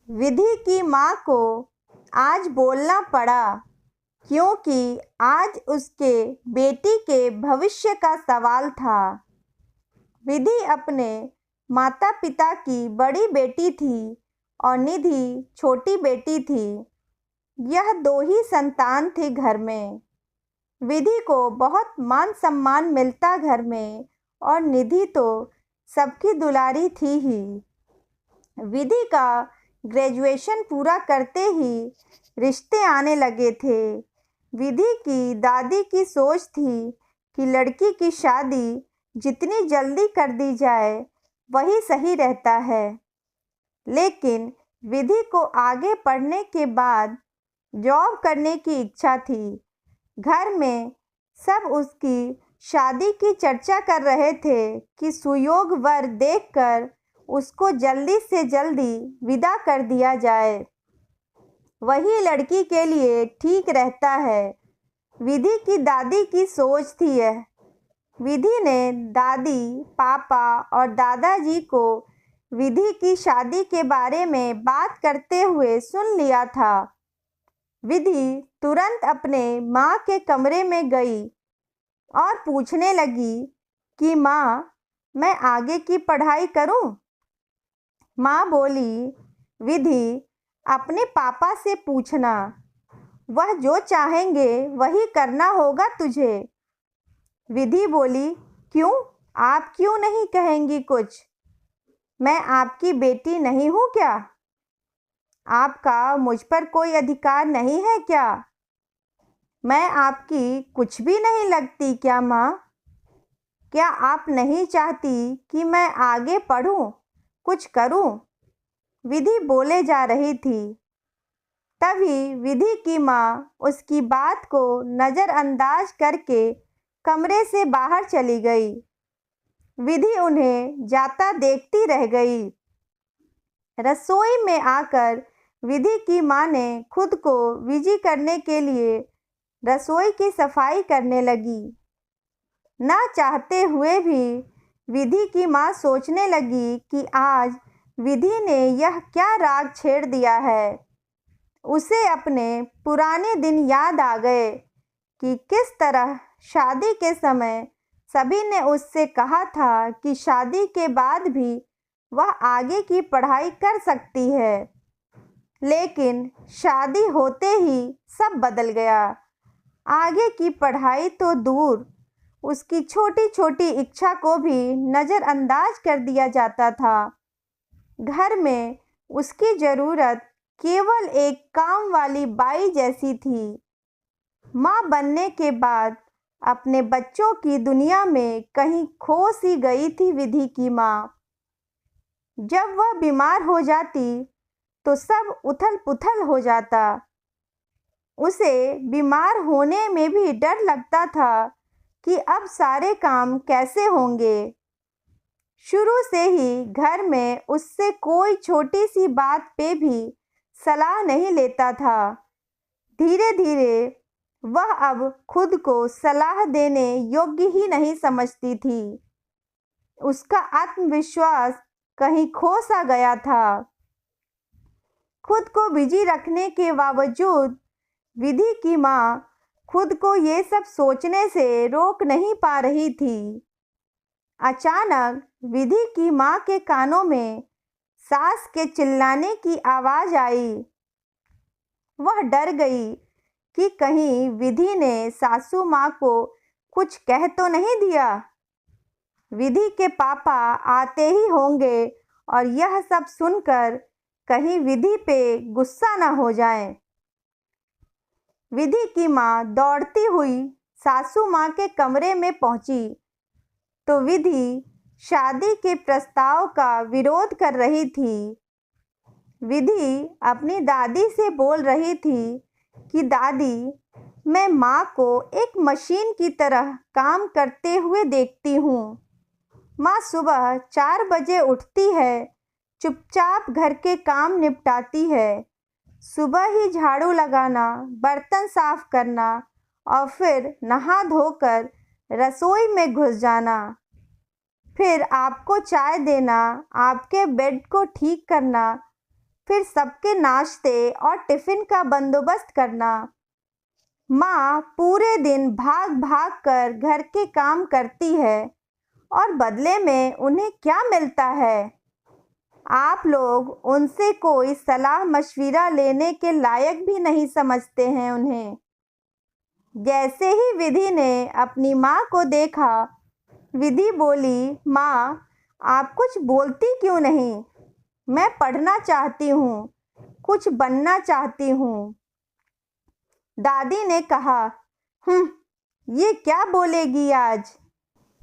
विधि की माँ को आज बोलना पड़ा क्योंकि आज उसके बेटी के भविष्य का सवाल था। विधि अपने माता पिता की बड़ी बेटी थी और निधि छोटी बेटी थी। यह दो ही संतान थे घर में। विधि को बहुत मान सम्मान मिलता घर में और निधि तो सबकी दुलारी थी ही। विधि का ग्रेजुएशन पूरा करते ही रिश्ते आने लगे थे। विधि की दादी की सोच थी कि लड़की की शादी जितनी जल्दी कर दी जाए वही सही रहता है। लेकिन विधि को आगे पढ़ने के बाद जॉब करने की इच्छा थी। घर में सब उसकी शादी की चर्चा कर रहे थे कि सुयोग वर देखकर उसको जल्दी से जल्दी विदा कर दिया जाए, वही लड़की के लिए ठीक रहता है। विधि की दादी की सोच थी यह। विधि ने दादी, पापा और दादाजी को विधि की शादी के बारे में बात करते हुए सुन लिया था। विधि तुरंत अपने माँ के कमरे में गई और पूछने लगी कि माँ, मैं आगे की पढ़ाई करूँ? माँ बोली, विधि, अपने पापा से पूछना, वह जो चाहेंगे वही करना होगा तुझे। विधि बोली, क्यों? आप क्यों नहीं कहेंगी कुछ? मैं आपकी बेटी नहीं हूँ क्या? आपका मुझ पर कोई अधिकार नहीं है क्या? मैं आपकी कुछ भी नहीं लगती क्या माँ? क्या आप नहीं चाहती कि मैं आगे पढ़ूं, कुछ करूं? विधि बोले जा रही थी। तभी विधि की माँ उसकी बात को नज़रअंदाज करके कमरे से बाहर चली गई। विधि उन्हें जाता देखती रह गई। रसोई में आकर विधि की माँ ने खुद को बिजी करने के लिए रसोई की सफाई करने लगी। ना चाहते हुए भी विधि की माँ सोचने लगी कि आज विधि ने यह क्या राग छेड़ दिया है। उसे अपने पुराने दिन याद आ गए कि किस तरह शादी के समय सभी ने उससे कहा था कि शादी के बाद भी वह आगे की पढ़ाई कर सकती है। लेकिन शादी होते ही सब बदल गया। आगे की पढ़ाई तो दूर, उसकी छोटी छोटी इच्छा को भी नज़रअंदाज कर दिया जाता था। घर में उसकी ज़रूरत केवल एक काम वाली बाई जैसी थी। माँ बनने के बाद अपने बच्चों की दुनिया में कहीं खो सी गई थी विधि की माँ। जब वह बीमार हो जाती तो सब उथल पुथल हो जाता। उसे बीमार होने में भी डर लगता था कि अब सारे काम कैसे होंगे। शुरू से ही घर में उससे कोई छोटी सी बात पे भी सलाह नहीं लेता था। धीरे धीरे वह अब खुद को सलाह देने योग्य ही नहीं समझती थी। उसका आत्मविश्वास कहीं खो सा गया था। खुद को बिजी रखने के बावजूद विधि की माँ खुद को ये सब सोचने से रोक नहीं पा रही थी। अचानक विधि की माँ के कानों में सास के चिल्लाने की आवाज़ आई। वह डर गई कि कहीं विधि ने सासू माँ को कुछ कह तो नहीं दिया। विधि के पापा आते ही होंगे और यह सब सुनकर कहीं विधि पे गुस्सा न हो जाए। विधि की माँ दौड़ती हुई सासू माँ के कमरे में पहुंची तो विधि शादी के प्रस्ताव का विरोध कर रही थी। विधि अपनी दादी से बोल रही थी कि दादी, मैं माँ को एक मशीन की तरह काम करते हुए देखती हूँ। माँ सुबह 4 बजे उठती है, चुपचाप घर के काम निपटाती है। सुबह ही झाड़ू लगाना, बर्तन साफ करना और फिर नहा धोकर रसोई में घुस जाना। फिर आपको चाय देना, आपके बेड को ठीक करना, फिर सबके नाश्ते और टिफ़िन का बंदोबस्त करना। माँ पूरे दिन भाग भाग कर घर के काम करती है और बदले में उन्हें क्या मिलता है? आप लोग उनसे कोई सलाह मशविरा लेने के लायक भी नहीं समझते हैं उन्हें। जैसे ही विधि ने अपनी माँ को देखा, विधि बोली, माँ, आप कुछ बोलती क्यों नहीं? मैं पढ़ना चाहती हूँ, कुछ बनना चाहती हूँ। दादी ने कहा, ये क्या बोलेगी आज?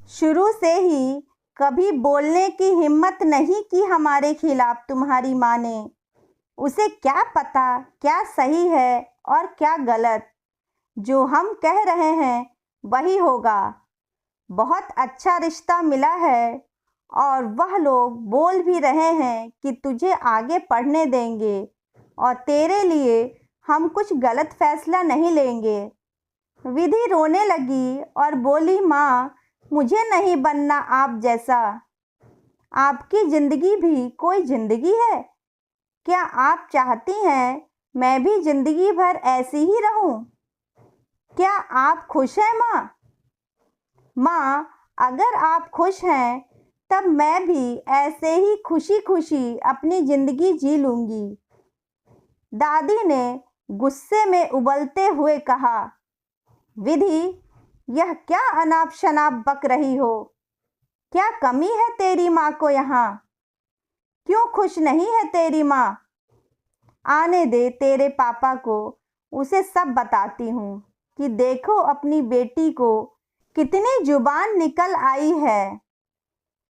शुरू से ही कभी बोलने की हिम्मत नहीं की हमारे खिलाफ तुम्हारी माँ ने। उसे क्या पता क्या सही है और क्या गलत। जो हम कह रहे हैं वही होगा। बहुत अच्छा रिश्ता मिला है और वह लोग बोल भी रहे हैं कि तुझे आगे पढ़ने देंगे और तेरे लिए हम कुछ गलत फैसला नहीं लेंगे। विधि रोने लगी और बोली, माँ, मुझे नहीं बनना आप जैसा। आपकी ज़िंदगी भी कोई ज़िंदगी है। क्या आप चाहती हैं मैं भी ज़िंदगी भर ऐसी ही रहूं? क्या आप खुश हैं माँ? माँ, अगर आप खुश हैं तब मैं भी ऐसे ही खुशी खुशी अपनी ज़िंदगी जी लूँगी। दादी ने गुस्से में उबलते हुए कहा, विधि, यह क्या अनाप शनाप बक रही हो? क्या कमी है तेरी माँ को यहाँ? क्यों खुश नहीं है तेरी माँ? आने दे तेरे पापा को, उसे सब बताती हूँ कि देखो अपनी बेटी को कितनी जुबान निकल आई है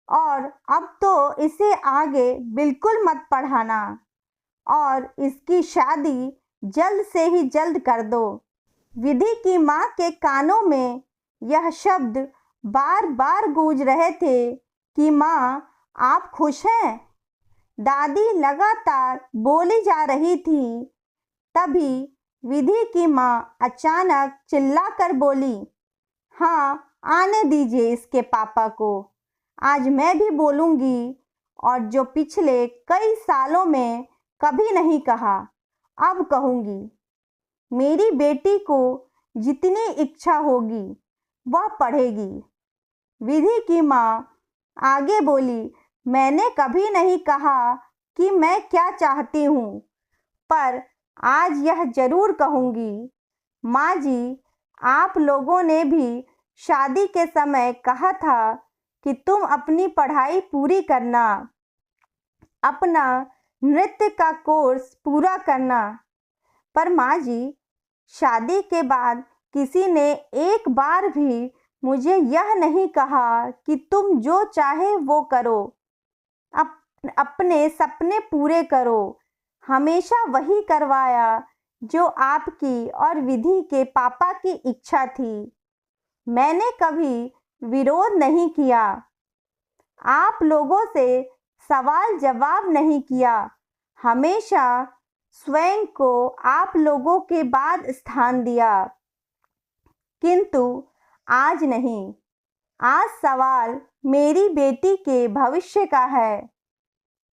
और अब तो इसे आगे बिल्कुल मत पढ़ाना और इसकी शादी जल्द से ही जल्द कर दो। विधि की माँ के कानों में यह शब्द बार बार गूंज रहे थे कि माँ, आप खुश हैं? दादी लगातार बोली जा रही थी। तभी विधि की माँ अचानक चिल्लाकर बोली, हाँ, आने दीजिए इसके पापा को। आज मैं भी बोलूँगी और जो पिछले कई सालों में कभी नहीं कहा, अब कहूँगी। मेरी बेटी को जितनी इच्छा होगी वह पढ़ेगी। विधि की माँ आगे बोली, मैंने कभी नहीं कहा कि मैं क्या चाहती हूँ, पर आज यह जरूर कहूँगी। माँ जी, आप लोगों ने भी शादी के समय कहा था कि तुम अपनी पढ़ाई पूरी करना, अपना नृत्य का कोर्स पूरा करना। पर माँ जी, शादी के बाद किसी ने एक बार भी मुझे यह नहीं कहा कि तुम जो चाहे वो करो, अपने सपने पूरे करो। हमेशा वही करवाया जो आपकी और विधि के पापा की इच्छा थी। मैंने कभी विरोध नहीं किया, आप लोगों से सवाल जवाब नहीं किया। हमेशा स्वयं को आप लोगों के बाद स्थान दिया। किंतु आज नहीं, आज सवाल मेरी बेटी के भविष्य का है।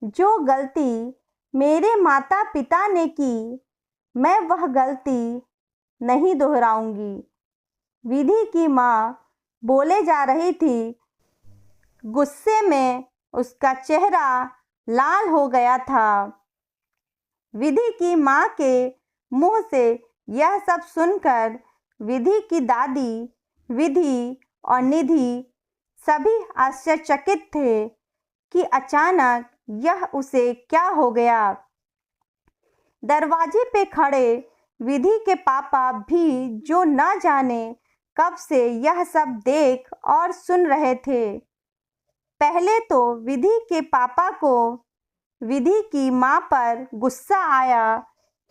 जो गलती मेरे माता पिता ने की, मैं वह गलती नहीं दोहराऊंगी। विधि की माँ बोले जा रही थी। गुस्से में उसका चेहरा लाल हो गया था। विधि की माँ के मुंह से यह सब सुनकर विधि की दादी, विधि और निधि सभी आश्चर्यचकित थे कि अचानक यह उसे क्या हो गया। दरवाजे पे खड़े विधि के पापा भी जो न जाने कब से यह सब देख और सुन रहे थे। पहले तो विधि के पापा को विधि की माँ पर गुस्सा आया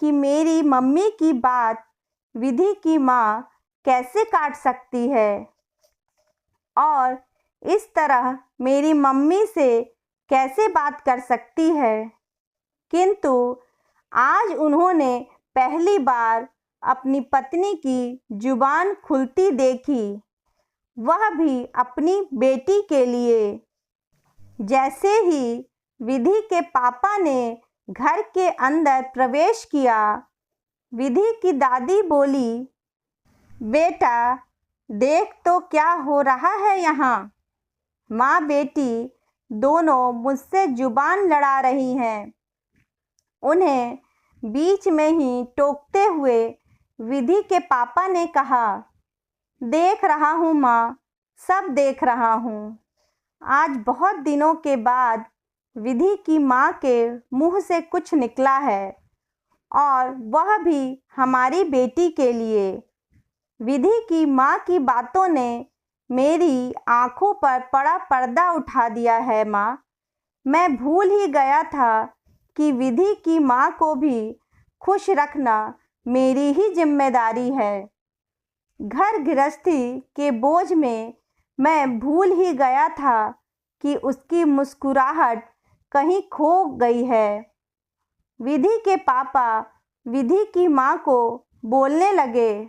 कि मेरी मम्मी की बात विधि की माँ कैसे काट सकती है और इस तरह मेरी मम्मी से कैसे बात कर सकती है। किंतु आज उन्होंने पहली बार अपनी पत्नी की जुबान खुलती देखी, वह भी अपनी बेटी के लिए। जैसे ही विधि के पापा ने घर के अंदर प्रवेश किया। विधि की दादी बोली, बेटा देख तो क्या हो रहा है यहाँ। माँ बेटी दोनों मुझसे जुबान लड़ा रही हैं। उन्हें बीच में ही टोकते हुए विधि के पापा ने कहा, देख रहा हूँ माँ, सब देख रहा हूँ। आज बहुत दिनों के बाद विधि की माँ के मुंह से कुछ निकला है, और वह भी हमारी बेटी के लिए। विधि की माँ की बातों ने मेरी आंखों पर बड़ा पर्दा उठा दिया है माँ। मैं भूल ही गया था कि विधि की माँ को भी खुश रखना मेरी ही जिम्मेदारी है। घर गृहस्थी के बोझ में मैं भूल ही गया था कि उसकी मुस्कुराहट कहीं खो गई है। विधि के पापा विधि की माँ को बोलने लगे,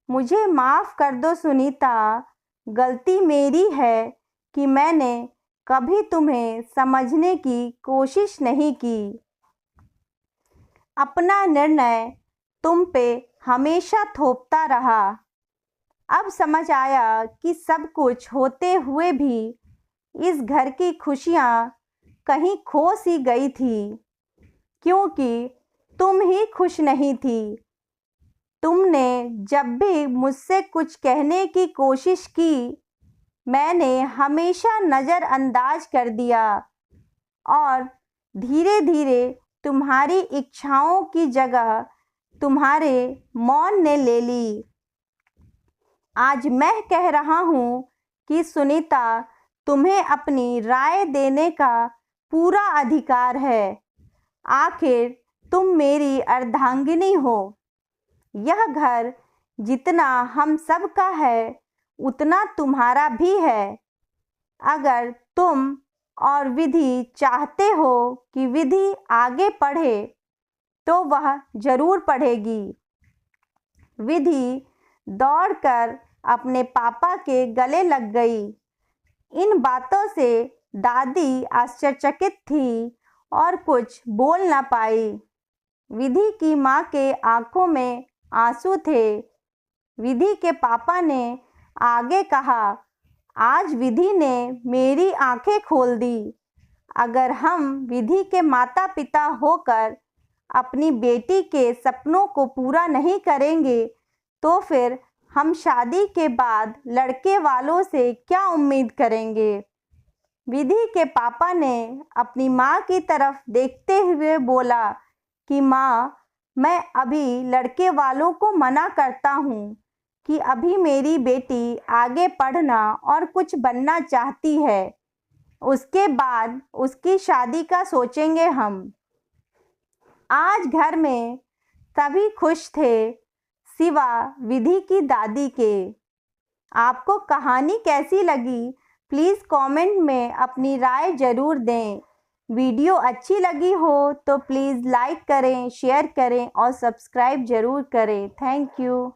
मुझे माफ़ कर दो सुनीता, गलती मेरी है कि मैंने कभी तुम्हें समझने की कोशिश नहीं की। अपना निर्णय तुम पे हमेशा थोपता रहा। अब समझ आया कि सब कुछ होते हुए भी इस घर की खुशियाँ कहीं खो सी गई थी, क्योंकि तुम ही खुश नहीं थी। तुमने जब भी मुझसे कुछ कहने की कोशिश की, मैंने हमेशा नज़रअंदाज कर दिया, और धीरे धीरे तुम्हारी इच्छाओं की जगह तुम्हारे मौन ने ले ली। आज मैं कह रहा हूँ कि सुनीता, तुम्हें अपनी राय देने का पूरा अधिकार है। आखिर तुम मेरी अर्धांगिनी हो। यह घर जितना हम सब का है, उतना तुम्हारा भी है। अगर तुम और विधि चाहते हो कि विधि आगे पढ़े, तो वह ज़रूर पढ़ेगी। विधि दौड़कर अपने पापा के गले लग गई। इन बातों से दादी आश्चर्यचकित थी और कुछ बोल न पाई। विधि की माँ के आंखों में आंसू थे। विधि के पापा ने आगे कहा, आज विधि ने मेरी आंखें खोल दी। अगर हम विधि के माता पिता होकर अपनी बेटी के सपनों को पूरा नहीं करेंगे, तो फिर हम शादी के बाद लड़के वालों से क्या उम्मीद करेंगे। विधि के पापा ने अपनी माँ की तरफ देखते हुए बोला कि माँ, मैं अभी लड़के वालों को मना करता हूँ कि अभी मेरी बेटी आगे पढ़ना और कुछ बनना चाहती है। उसके बाद उसकी शादी का सोचेंगे हम। आज घर में सभी खुश थे, सिवा विधि की दादी के। आपको कहानी कैसी लगी? प्लीज़ कमेंट में अपनी राय ज़रूर दें। वीडियो अच्छी लगी हो तो प्लीज़ लाइक करें, शेयर करें और सब्सक्राइब ज़रूर करें। Thank you.